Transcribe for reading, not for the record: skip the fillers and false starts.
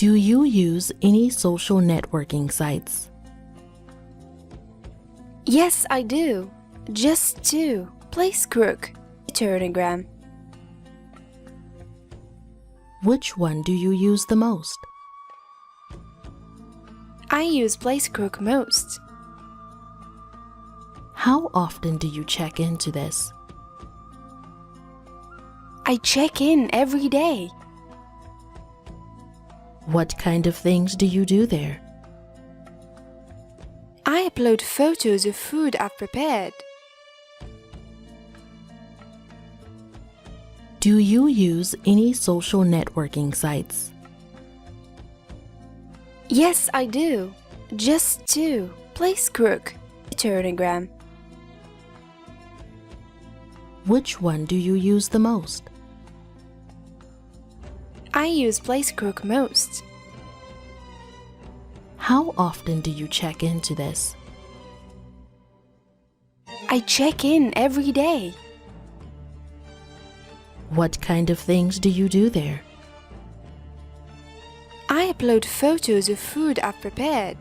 Do you use any social networking sites? Yes, I do. Just two. Facebook, Telegram. Which one do you use the most? I use Facebook most. How often do you check into this? I check in every day. What kind of things do you do there? I upload photos of food I've prepared. Do you use any social networking sites? Yes, I do. Just two. Facebook, Telegram. Which one do you use the most? I use Facebook most. How often do you check into this? I check in every day. What kind of things do you do there? I upload photos of food I've prepared.